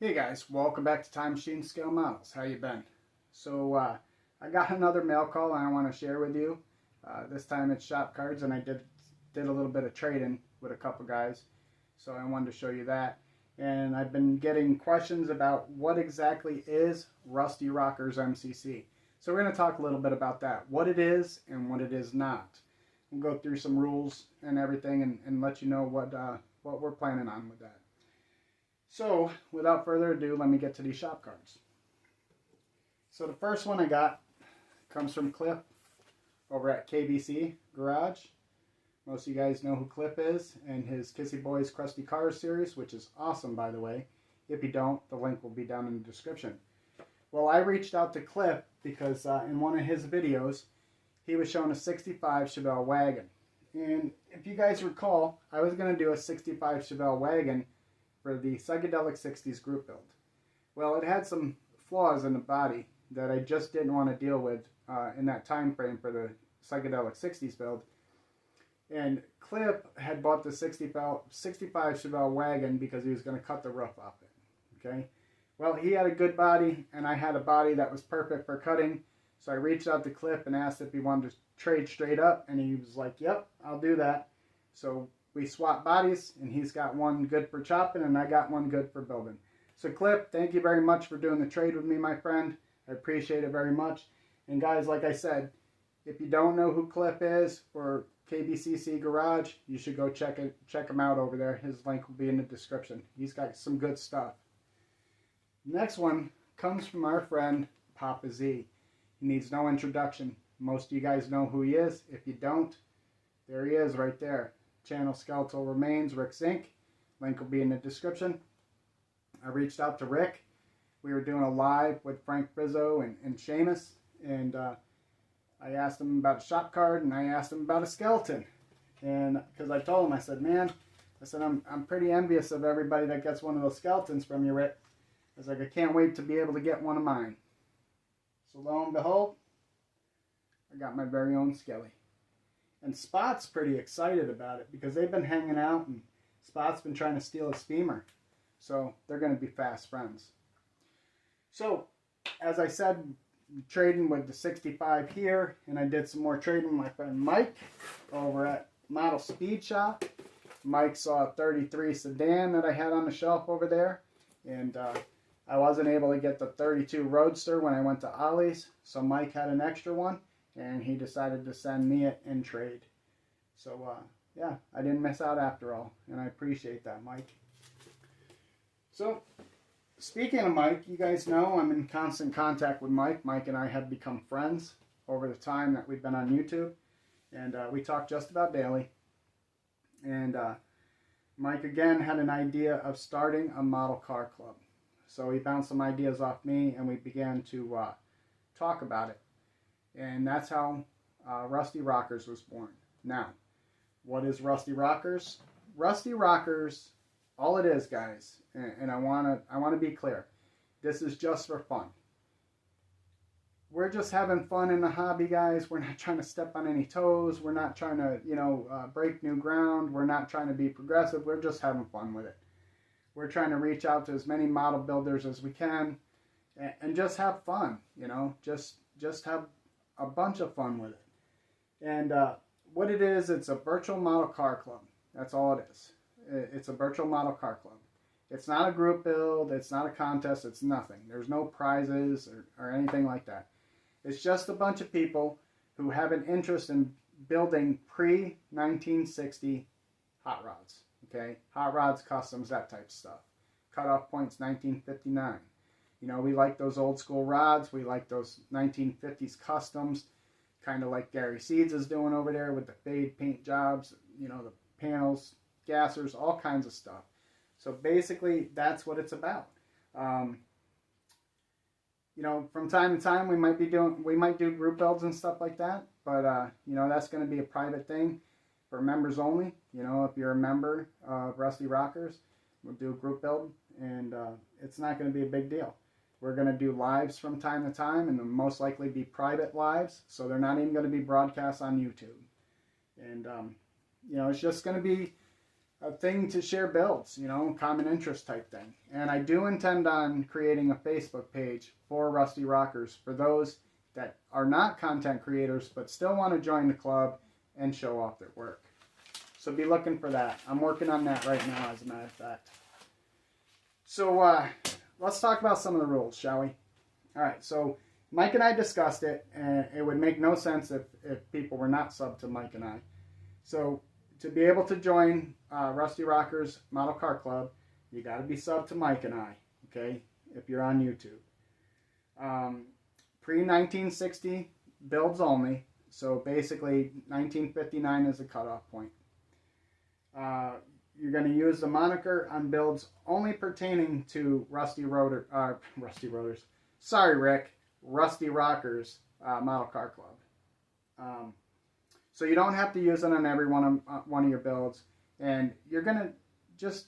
Hey guys, welcome back to Time Machine Scale Models. How you been? So I got another mail call and I want to share with you. This time it's shop cards, and I did a little bit of trading with a couple guys. So I wanted to show you that. And I've been getting questions about what exactly is Rusty Rockers M.C.C. So we're going to talk a little bit about that. What it is and what it is not. We'll go through some rules and everything and let you know what we're planning on with that. So, without further ado, let me get to these shop cards. So the first one I got comes from Cliff over at KBCC Garage. Most of you guys know who Cliff is and his Kissy Boys Crusty Cars series, which is awesome, by the way. If you don't, the link will be down in the description. Well, I reached out to Cliff because in one of his videos, he was showing a 65 Chevelle wagon. And if you guys recall, I was going to do a 65 Chevelle wagon for the Psychedelic 60s group build. Well, it had some flaws in the body that I just didn't want to deal with in that time frame for the Psychedelic 60s build. And Cliff had bought the 65 Chevelle wagon because he was going to cut the roof off it. Okay? Well, he had a good body, and I had a body that was perfect for cutting. So I reached out to Cliff and asked if he wanted to trade straight up, and he was like, yep, I'll do that. So we swapped bodies, and he's got one good for chopping, and I got one good for building. So Cliff, thank you very much for doing the trade with me, my friend. I appreciate it very much. And guys, like I said, if you don't know who Cliff is for KBCC Garage, you should go check him out over there. His link will be in the description. He's got some good stuff. Next one comes from our friend Papa Z. He needs no introduction. Most of you guys know who he is. If you don't, there he is right there. Channel Skeletal Remains, Rick Zinck. Link will be in the description. I reached out to Rick. We were doing a live with Frank Rizzo and Seamus, and I asked him about a shop card, and I asked him about a skeleton. And because I told him, I said, man, I'm pretty envious of everybody that gets one of those skeletons from you, Rick. I was like, I can't wait to be able to get one of mine. So lo and behold, I got my very own Skelly. And Spot's pretty excited about it because they've been hanging out, and Spot's been trying to steal his femur. So they're going to be fast friends. So, as I said, trading with the 65 here, and I did some more trading with my friend Mike over at Model Speed Shop. Mike saw a 33 sedan that I had on the shelf over there, and I wasn't able to get the 32 Roadster when I went to Ollie's, so Mike had an extra one, and he decided to send me it in trade. So, yeah, I didn't miss out after all, and I appreciate that, Mike. So, speaking of Mike, you guys know I'm in constant contact with Mike. Mike and I have become friends over the time that we've been on YouTube, and we talk just about daily. And Mike, again, had an idea of starting a model car club. So he bounced some ideas off me, and we began to talk about it. And that's how Rusty Rockers was born. Now, what is Rusty Rockers? Rusty Rockers, all it is, guys, and I want to be clear, this is just for fun. We're just having fun in the hobby, guys. We're not trying to step on any toes. We're not trying to, break new ground. We're not trying to be progressive. We're just having fun with it. We're trying to reach out to as many model builders as we can and just have fun, just have a bunch of fun with it. And what it is, it's a virtual model car club. That's all it is. It's a virtual model car club. It's not a group build. It's not a contest. It's nothing. There's no prizes or anything like that. It's just a bunch of people who have an interest in building pre-1960 hot rods. Okay? Hot rods, customs, that type of stuff. Cutoff points 1959. We like those old school rods. We like those 1950s customs, kind of like Gary Seeds is doing over there with the fade paint jobs, the panels, gassers, all kinds of stuff. So basically, that's what it's about. From time to time, we might do group builds and stuff like that, but that's going to be a private thing for members only. If you're a member of Rusty Rockers, we'll do a group build, and it's not going to be a big deal. We're going to do lives from time to time, and they'll most likely be private lives, so they're not even going to be broadcast on YouTube. And, it's just going to be a thing to share builds, common interest type thing. And I do intend on creating a Facebook page for Rusty Rockers for those that are not content creators but still want to join the club and show off their work. So be looking for that. I'm working on that right now, as a matter of fact. So let's talk about some of the rules, shall we? All right, so Mike and I discussed it, and it would make no sense if people were not subbed to Mike and I. So to be able to join Rusty Rockers Model Car Club, you got to be subbed to Mike and I, okay, if you're on YouTube. Pre-1960 builds only, so basically 1959 is the cutoff point. You're going to use the moniker on builds only pertaining to Rusty Rockers Model Car Club. So you don't have to use it on every one of your builds, and you're going to just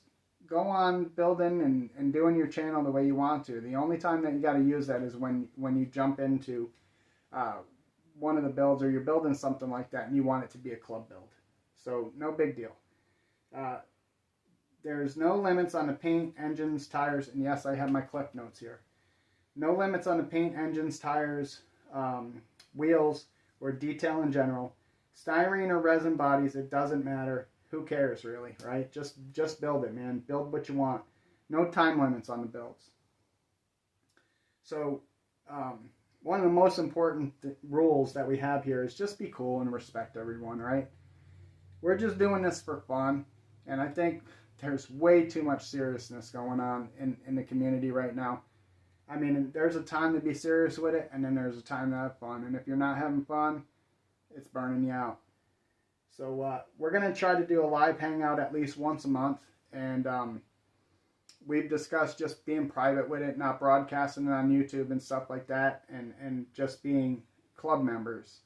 go on building and doing your channel the way you want to. The only time that you got to use that is when you jump into one of the builds, or you're building something like that and you want it to be a club build. So no big deal. There's no limits on the paint, engines, tires, and yes, I have my clip notes here. No limits on the paint, engines, tires, wheels, or detail in general. Styrene or resin bodies, it doesn't matter. Who cares, really, right? Just build it, man. Build what you want. No time limits on the builds. So one of the most important rules that we have here is just be cool and respect everyone, right? We're just doing this for fun, and I think there's way too much seriousness going on in the community right now. I mean, there's a time to be serious with it, and then there's a time to have fun. And if you're not having fun, it's burning you out. So we're going to try to do a live hangout at least once a month. And we've discussed just being private with it, not broadcasting it on YouTube and stuff like that, and just being club members.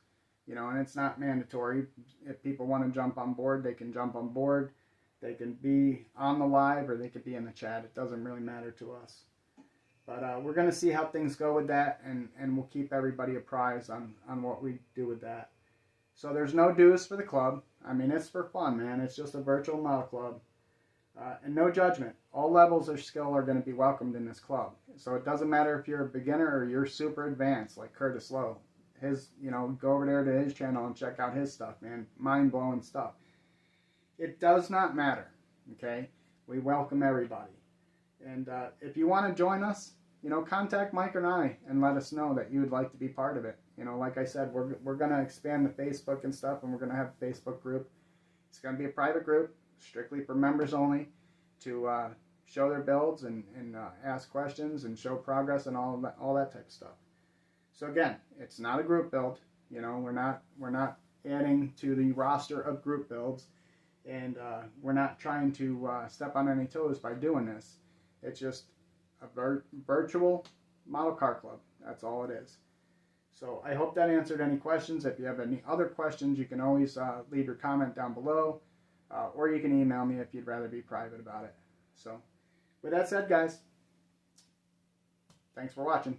And it's not mandatory. If people want to jump on board, they can jump on board. They can be on the live, or they could be in the chat. It doesn't really matter to us. But we're going to see how things go with that, and we'll keep everybody apprised on what we do with that. So there's no dues for the club. I mean, it's for fun, man. It's just a virtual model club. And no judgment. All levels of skill are going to be welcomed in this club. So it doesn't matter if you're a beginner or you're super advanced, like Curtis Lowe. Go over there to his channel and check out his stuff, man. Mind-blowing stuff. It does not matter, okay? We welcome everybody. And if you want to join us, contact Mike and I and let us know that you would like to be part of it. Like I said, we're going to expand the Facebook and stuff, and we're going to have a Facebook group. It's going to be a private group, strictly for members only, to show their builds and ask questions and show progress and all that type of stuff. So again, it's not a group build. We're not adding to the roster of group builds, and we're not trying to step on any toes by doing this. It's just a virtual model car club. That's all it is. So I hope that answered any questions. If you have any other questions, you can always leave your comment down below, or you can email me if you'd rather be private about it. So with that said, guys, thanks for watching.